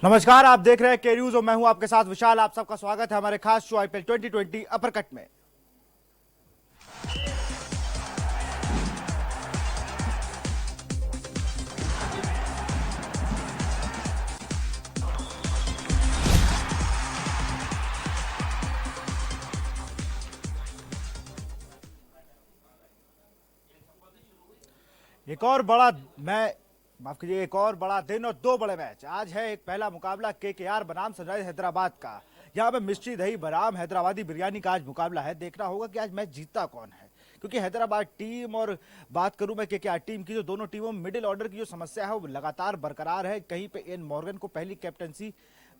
नमस्कार, आप देख रहे हैं के न्यूज और मैं हूं आपके साथ विशाल। आप सबका स्वागत है हमारे खास शो आईपीएल 2020 अपरकट में। एक और बड़ा मैं माफ कीजिए एक और बड़ा दिन और दो बड़े मैच। आज है एक पहला मुकाबला केकेआर बनाम सनराइज हैदराबाद का। यहाँ पे मिष्टी दही बनाम हैदराबादी बिरयानी का आज मुकाबला है। देखना होगा कि आज मैच जीतता कौन है, क्योंकि हैदराबाद टीम और बात करूं मैं केकेआर टीम की, जो दोनों टीमों में मिडिल ऑर्डर की जो समस्या है वो लगातार बरकरार है। कहीं पे एन मॉर्गन को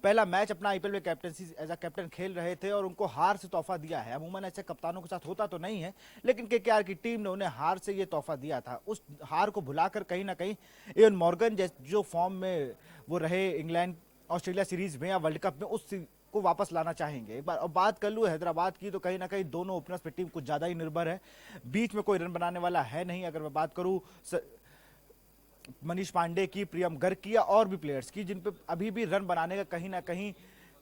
पहला मैच अपना आईपीएल में कैप्टनसी एज अ कैप्टन खेल रहे थे और उनको हार से तोहफा दिया है। अमूमन ऐसे कप्तानों के साथ होता तो नहीं है, लेकिन केकेआर की टीम ने उन्हें हार से ये तोहफा दिया था। उस हार को भुलाकर कहीं ना कहीं एन मॉर्गन जो फॉर्म में वो रहे इंग्लैंड ऑस्ट्रेलिया सीरीज में या वर्ल्ड कप में, उस को वापस लाना चाहेंगे। एक बार अब बात कर लूँ हैदराबाद की, तो कहीं ना कहीं दोनों ओपनर्स पे टीम कुछ ज्यादा ही निर्भर है। बीच में कोई रन बनाने वाला है नहीं। अगर मैं बात करूँ मनीष पांडे की, प्रियम गर्ग की या और भी प्लेयर्स की जिन पे अभी भी रन बनाने का कहीं ना कहीं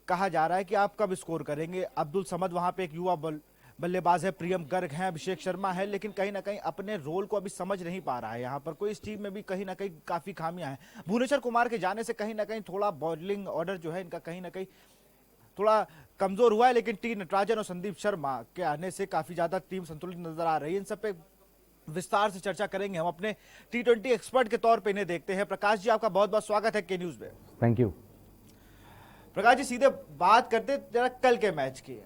कहा जा रहा है कि आप कब स्कोर करेंगे। अब्दुल समद वहां पे एक युवा बल्लेबाज है, प्रियम गर्ग हैं, अभिषेक शर्मा है, लेकिन कहीं ना कहीं अपने रोल को अभी समझ नहीं पा रहा है। यहाँ पर कोई इस टीम में भी कहीं ना कहीं काफी खामियां हैं। भुवनेश्वर कुमार के जाने से कहीं ना कहीं थोड़ा बॉलिंग ऑर्डर जो है इनका कहीं ना कहीं थोड़ा कमजोर हुआ है, लेकिन टी नटराजन और संदीप शर्मा के आने से काफी ज्यादा टीम संतुलित नजर आ रही है। इन सब पे विस्तार से चर्चा करेंगे। हम अपने T20 एक्सपर्ट के तौर पे इन्हें देखते हैं। प्रकाश जी, आपका बहुत बहुत स्वागत है के न्यूज में। Thank you. प्रकाश जी, सीधे बात करते जरा कल के मैच की।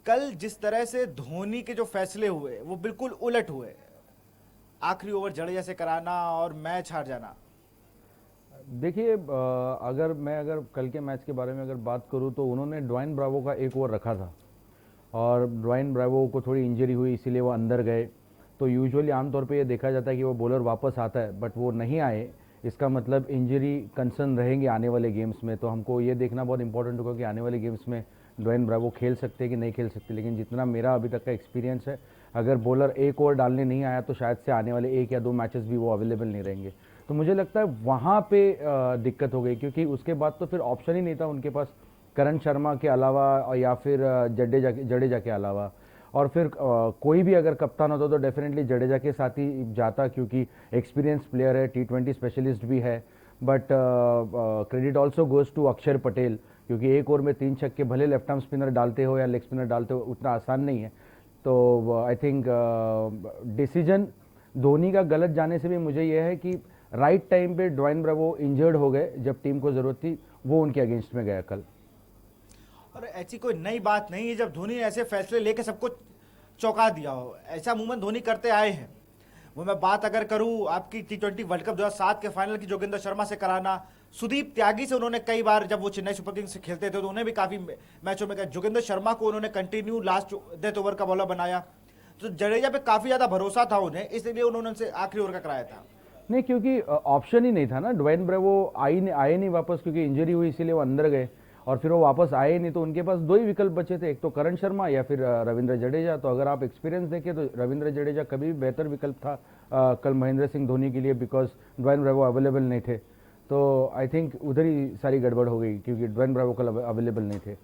कल जिस तरह से धोनी के जो फैसले हुए वो बिल्कुल उलट हुए। आखिरी ओवर जडेजा से कराना और मैच हार जाना। देखिए, अगर कल के मैच के बारे में अगर बात करूं तो उन्होंने ड्वाइन ब्रावो का एक ओवर रखा था और ड्वाइन ब्रावो को थोड़ी इंजरी हुई, इसीलिए वो अंदर गए। तो यूजुअली आमतौर पे ये देखा जाता है कि वो बॉलर वापस आता है, बट वो नहीं आए। इसका मतलब इंजरी कंसर्न रहेंगे आने वाले गेम्स में। तो हमको ये देखना बहुत इंपॉर्टेंट होगा कि आने वाले गेम्स में ड्वाइन ब्रावो खेल सकते हैं कि नहीं खेल सकते। लेकिन जितना मेरा अभी तक का एक्सपीरियंस है, अगर बॉलर एक ओवर डालने नहीं आया तो शायद से आने वाले 1 या 2 मैचेस भी वो अवेलेबल नहीं रहेंगे। तो मुझे लगता है वहाँ पे दिक्कत हो गई, क्योंकि उसके बाद तो फिर ऑप्शन ही नहीं था उनके पास करण शर्मा के अलावा या फिर जडेजा के अलावा। और फिर कोई भी अगर कप्तान होता तो डेफिनेटली जडेजा के साथ ही जाता, क्योंकि एक्सपीरियंस प्लेयर है, T20 स्पेशलिस्ट भी है। But credit also goes to Akshar Patel, क्योंकि एक ओवर में 3 छक्के भले लेफ्ट आर्म स्पिनर डालते हो या लेग स्पिनर डालते हो उतना आसान नहीं है। तो आई थिंक डिसीजन धोनी का गलत जाने से भी मुझे यह है कि राइट टाइम पे ड्वाइन ब्रावो इंजर्ड हो गए, जब टीम को जरूरत थी वो उनके अगेंस्ट में गया कल। और ऐसी कोई नई बात नहीं है जब धोनी ने ऐसे फैसले लेके सबको चौंका दिया हो। ऐसा अमूमन धोनी करते आए हैं। वो मैं बात अगर करूं आपकी T20 वर्ल्ड कप 2007 के फाइनल की जोगिंदर शर्मा से कराना, सुदीप त्यागी से उन्होंने कई बार जब वो चेन्नई सुपर किंग्स से खेलते थे तो उन्हें भी काफी मैचों में जोगिंदर शर्मा को उन्होंने कंटिन्यू लास्ट डेथ ओवर का बॉलर बनाया। तो जडेजा पे काफी ज्यादा भरोसा था उन्हें, इसलिए उन्होंने उनसे आखिरी ओवर का कराया था। नहीं, क्योंकि ऑप्शन ही नहीं था ना। ड्वाइन ब्रावो आए नहीं वापस, क्योंकि इंजरी हुई इसीलिए वो अंदर गए और फिर वो वापस आए नहीं। तो उनके पास 2 ही विकल्प बचे थे, एक तो करण शर्मा या फिर रविंद्र जडेजा। तो अगर आप एक्सपीरियंस देखें तो रविंद्र जडेजा कभी भी बेहतर विकल्प था कल महेंद्र सिंह धोनी के लिए, बिकॉज ड्वाइन ब्रावो अवेलेबल नहीं थे। तो आई थिंक उधर ही सारी गड़बड़ हो गई, क्योंकि ड्वाइन ब्रावो कल अवेलेबल नहीं थे। ये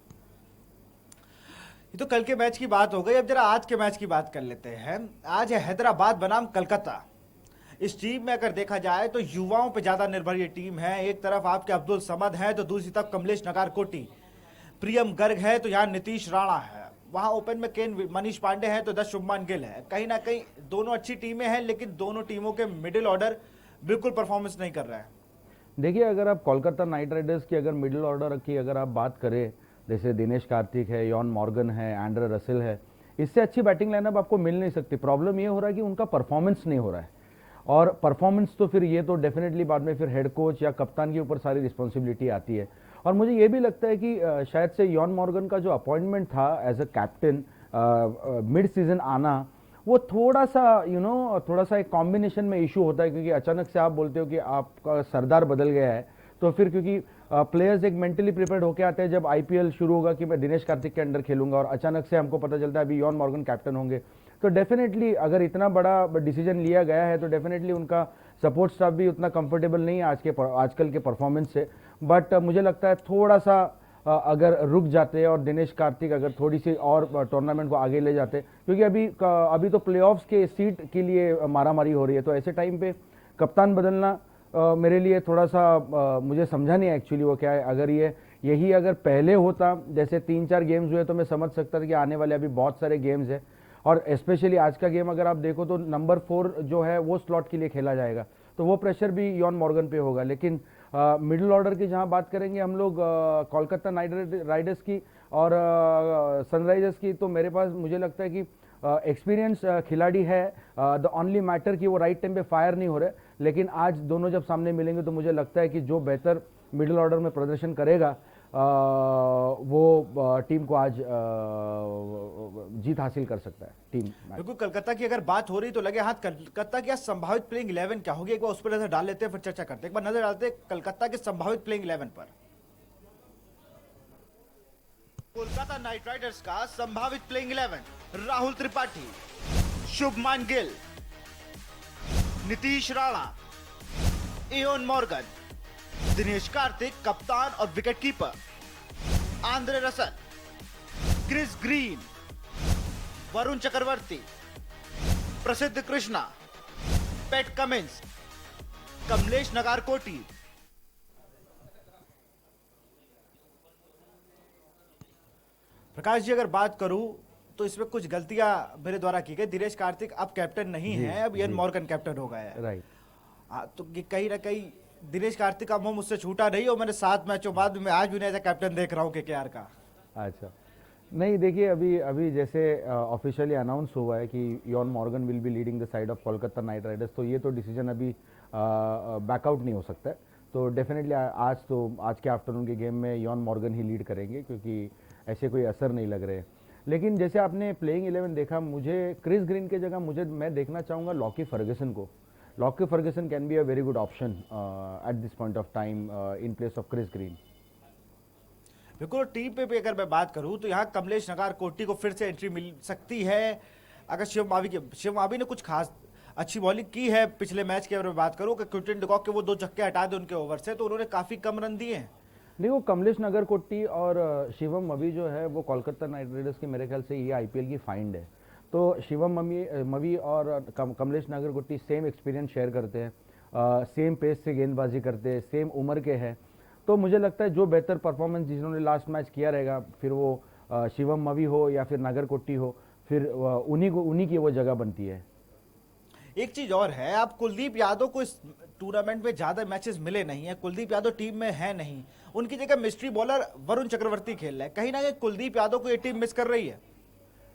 तो कल के मैच की बात हो गई। अब जरा आज के मैच की बात कर लेते हैं। आज है हैदराबाद बनाम कलकत्ता। इस टीम में अगर देखा जाए तो युवाओं पे ज्यादा निर्भर ये टीम है। एक तरफ आपके अब्दुल समद है तो दूसरी तरफ कमलेश नगारकोटी, प्रियम गर्ग है तो यहाँ नीतीश राणा है। वहां ओपन में मनीष पांडे हैं तो 10 शुभमान गिल है। कहीं ना कहीं दोनों अच्छी टीमें हैं, लेकिन दोनों टीमों के मिडिल ऑर्डर बिल्कुल परफॉर्मेंस नहीं कर रहे हैं। देखिए, अगर आप कोलकाता नाइट राइडर्स की अगर मिडिल ऑर्डर की अगर आप बात करें, जैसे दिनेश कार्तिक है, यॉन मॉर्गन है, एंड्रे रसेल है, इससे अच्छी बैटिंग लाइनअप आपको मिल नहीं सकती। प्रॉब्लम ये हो रहा है कि उनका परफॉर्मेंस नहीं हो रहा है। और परफॉर्मेंस तो फिर ये तो डेफिनेटली बाद में फिर हेड कोच या कप्तान के ऊपर सारी रिस्पॉन्सिबिलिटी आती है। और मुझे ये भी लगता है कि शायद से यॉन मॉर्गन का जो अपॉइंटमेंट था as a captain mid season आना, वो थोड़ा सा थोड़ा सा एक कॉम्बिनेशन में इशू होता है, क्योंकि अचानक से आप बोलते हो कि आपका सरदार बदल गया है। तो फिर क्योंकि प्लेयर्स एक मेंटली प्रिपेयर्ड होकर आते हैं जब आईपीएल शुरू होगा कि मैं दिनेश कार्तिक के अंडर खेलूंगा, और अचानक से हमको पता चलता है अभी यॉन मॉर्गन कैप्टन होंगे। तो डेफिनेटली अगर इतना बड़ा डिसीजन लिया गया है तो डेफिनेटली उनका सपोर्ट स्टाफ भी उतना कंफर्टेबल नहीं है आजकल के परफॉर्मेंस से। बट मुझे लगता है थोड़ा सा अगर रुक जाते और दिनेश कार्तिक अगर थोड़ी सी और टूर्नामेंट को आगे ले जाते, क्योंकि अभी तो प्लेऑफ्स के सीट के लिए मारामारी हो रही है, तो ऐसे टाइम पे कप्तान बदलना मेरे लिए थोड़ा सा मुझे समझा नहीं एक्चुअली वो क्या है। अगर यही अगर पहले होता, जैसे 3-4 गेम्स हुए, तो मैं समझ सकता था कि आने वाले अभी बहुत सारे गेम्स हैं, और स्पेशली आज का गेम अगर आप देखो तो नंबर 4 जो है वो स्लॉट के लिए खेला जाएगा, तो वो प्रेशर भी यॉन मॉर्गन पे होगा। लेकिन मिडिल ऑर्डर की जहां बात करेंगे हम लोग कोलकाता नाइट राइडर्स की और सनराइजर्स की, तो मेरे पास मुझे लगता है कि एक्सपीरियंस खिलाड़ी है। द ओनली मैटर कि वो राइट टाइम पे फायर नहीं हो रहे, लेकिन आज दोनों जब सामने मिलेंगे तो मुझे लगता है कि जो बेहतर मिडिल ऑर्डर में प्रदर्शन करेगा वो टीम को आज जीत हासिल कर सकता है टीम मैच। बिल्कुल, कोलकाता की अगर बात हो रही तो लगे हाथ कोलकाता की आज संभावित प्लेइंग 11 क्या होगी, एक बार उस पर नजर डाल लेते हैं, फिर चर्चा करते हैं। एक बार नजर डालते हैं कोलकाता के संभावित प्लेइंग 11 पर। कोलकाता नाइट राइडर्स का संभावित playing 11: Rahul Tripathi, Shubman Gill, Nitish Rana, Eoin Morgan, Dinesh Karthik कप्तान और wicketkeeper, Andre Russell, Chris Green, Varun Chakravarthy, Prasidh Krishna, Pat Cummins, Kamlesh Nagarkoti. Prakash ji, अगर बात करूं तो इसमें कुछ गलतियां मेरे द्वारा की गई। दिनेश कार्तिक अब कैप्टन नहीं है, अब इयन मॉर्गन कैप्टन हो गया है। राइट। तो ये कहीं ना कहीं दिनेश कार्तिक का मोह मुझसे छूटा नहीं, और मैंने 7 मैचों बाद मैं आज भी नहीं कैप्टन देख रहा हूँ केकेआर का। अच्छा, नहीं देखिए, अभी जैसे ऑफिशियली अनाउंस हुआ है कि ion Morgan will be leading the side of Kolkata night Riders, तो ये तो डिसीजन अभी बैकआउट नहीं हो सकता है। तो डेफिनेटली आज के आफ्टरनून के गेम में इयॉन मॉर्गन ही लीड करेंगे, क्योंकि ऐसे कोई असर नहीं लग रहे। लेकिन जैसे आपने प्लेइंग 11 देखा, मुझे क्रिस ग्रीन के जगह मैं देखना चाहूँगा लॉकी फर्गसन को। Lockie Ferguson can be a very good option at this point of time in place of Chris Green. बिल्कुल, टीम पे भी अगर मैं बात करूं तो यहाँ कमलेश नगारकोटी को फिर से एंट्री मिल सकती है। अगर शिव मावी ने कुछ खास अच्छी बॉलिंग की है पिछले मैच की अगर मैं बात करूं कि क्विंटन डिकॉक के वो 2 छक्के हटा दे उनके ओवर से, तो उन्होंने काफी कम रन दिए हैं। नहीं, वो कमलेश नगरकोटी और शिवम मवी जो है वो कोलकाता नाइट राइडर्स की मेरे ख्याल से ये आईपीएल की फाइंड है। तो शिवम मवी और Kamlesh Nagarkoti same experience share करते हैं, सेम पेस से गेंदबाजी करते हैं, सेम उम्र के हैं। तो मुझे लगता है जो बेहतर परफॉर्मेंस जिन्होंने लास्ट मैच किया रहेगा, फिर वो शिवम मवी हो या फिर नागरकोटी हो, फिर उन्हीं की वो जगह बनती है। एक चीज और है, आप कुलदीप यादव को इस टूर्नामेंट में ज्यादा मैचेस मिले नहीं है, कुलदीप यादव टीम में है नहीं, उनकी जगह मिस्ट्री बॉलर वरुण चक्रवर्ती खेल रहा है। कहीं ना कहीं कुलदीप यादव को ये टीम मिस कर रही है।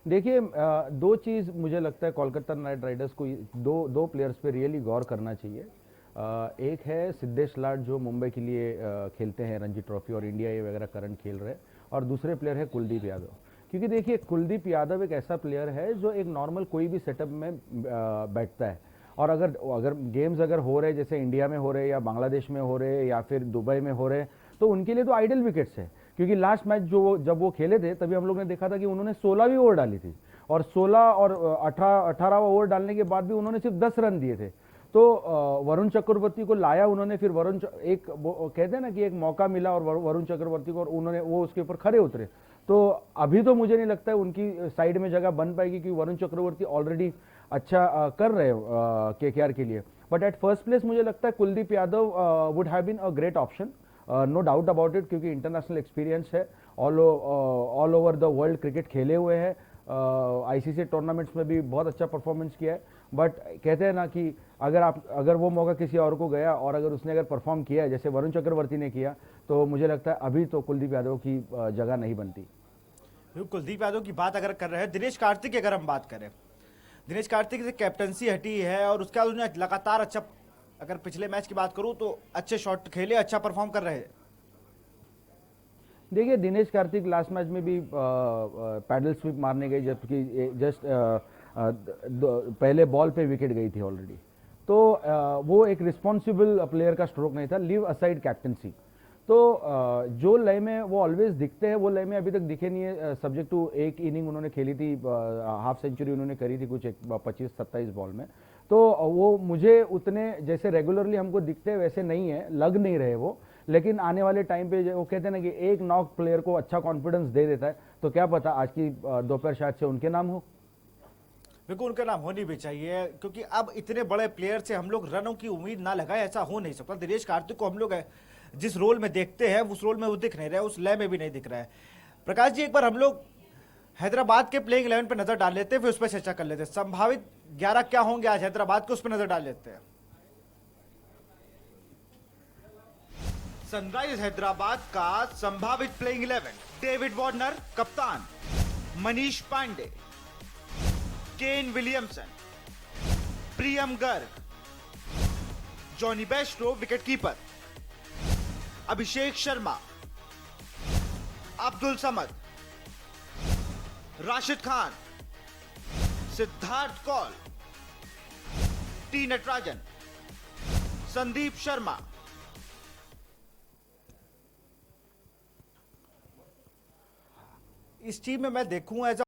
देखिए, 2 चीज़ मुझे लगता है कोलकाता नाइट राइडर्स को दो प्लेयर्स पे रियली गौर करना चाहिए। एक है सिद्धेश लाड जो मुंबई के लिए खेलते हैं रणजी ट्रॉफी और इंडिया ए वगैरह करंट खेल रहे हैं, और दूसरे प्लेयर है कुलदीप यादव। क्योंकि देखिए, कुलदीप यादव एक ऐसा प्लेयर है जो एक नॉर्मल कोई भी सेटअप में बैठता है, और अगर गेम्स अगर हो रहे जैसे इंडिया में हो रहे या बांग्लादेश में हो रहे या फिर दुबई में हो रहे, तो उनके लिए तो आइडल विकेट्स है। क्योंकि लास्ट मैच जब वो खेले थे तभी हम लोग ने देखा था कि उन्होंने 16वीं ओवर डाली थी, और 16 और 18वां ओवर डालने के बाद भी उन्होंने सिर्फ 10 रन दिए थे। तो वरुण चक्रवर्ती को लाया उन्होंने, फिर कहते हैं ना कि एक मौका मिला और वरुण चक्रवर्ती को, और वो उसके ऊपर खड़े उतरे। तो अभी तो मुझे नहीं लगता है उनकी साइड में जगह बन पाएगी, क्योंकि वरुण चक्रवर्ती ऑलरेडी अच्छा कर रहे केकेआर के लिए। बट एट फर्स्ट प्लेस मुझे लगता है Kuldeep Yadav would have been a great option, no doubt about it, क्योंकि इंटरनेशनल एक्सपीरियंस है, all over the world cricket खेले हुए हैं, आईसीसी टूर्नामेंट्स में भी बहुत अच्छा परफॉर्मेंस किया है। बट कहते हैं ना कि अगर वो मौका किसी और को गया और अगर उसने परफॉर्म किया है जैसे वरुण चक्रवर्ती ने किया, तो मुझे लगता है अभी तो कुलदीप यादव की जगह नहीं बनती। कुलदीप यादव की बात अगर कर रहे हैं, दिनेश कार्तिक की अगर हम बात करें, दिनेश कार्तिक से कैप्टनसी हटी है और उसके बाद उन्होंने लगातार अच्छा, अगर पिछले मैच की बात करूं तो अच्छे शॉट खेले, अच्छा परफॉर्म कर रहे हैं। देखिए, दिनेश कार्तिक लास्ट मैच में भी पैडल स्वीप मारने गए, जबकि जस्ट पहले बॉल पे विकेट गई थी ऑलरेडी। तो वो एक रिस्पॉन्सिबल प्लेयर का स्ट्रोक नहीं था, लीव असाइड कैप्टनसी। तो जो लय में वो ऑलवेज दिखते हैं, वो लय में अभी तक दिखे नहीं है। सब्जेक्ट टू एक इनिंग उन्होंने खेली थी, हाफ सेंचुरी उन्होंने करी थी कुछ 25-27 बॉल में। तो वो मुझे उतने जैसे रेगुलरली हमको दिखते हैं वैसे नहीं है, लग नहीं रहे वो। लेकिन आने वाले टाइम पे वो कहते हैं ना कि एक नॉक प्लेयर को अच्छा कॉन्फिडेंस दे देता है, तो क्या पता आज की दोपहर शायद से उनके नाम हो। बिल्कुल उनका नाम होनी भी चाहिए, क्योंकि अब इतने बड़े प्लेयर से हम लोग रनों की उम्मीद ना लगाए, ऐसा हो नहीं सकता। दिनेश कार्तिक को हम लोग जिस रोल में देखते हैं उस रोल में वो दिख नहीं रहे, उस लय में भी नहीं दिख रहा है। प्रकाश जी, एक बार हम लोग हैदराबाद के प्लेइंग 11 पे नजर डाल लेते हैं, फिर उस पर चर्चा कर लेते हैं। संभावित 11 क्या होंगे आज हैदराबाद के, उस पर नजर डाल लेते हैं। सनराइजर्स हैदराबाद का संभावित प्लेइंग 11: डेविड वार्नर कप्तान, मनीष पांडे, केन विलियमसन, प्रियम Garg, Johnny Bairstow wicketkeeper, Abhishek Sharma, Abdul Samad, Rashid Khan, Siddharth Kaul, T Natarajan, Sandeep Sharma. इस टीम में मैं देखूं एज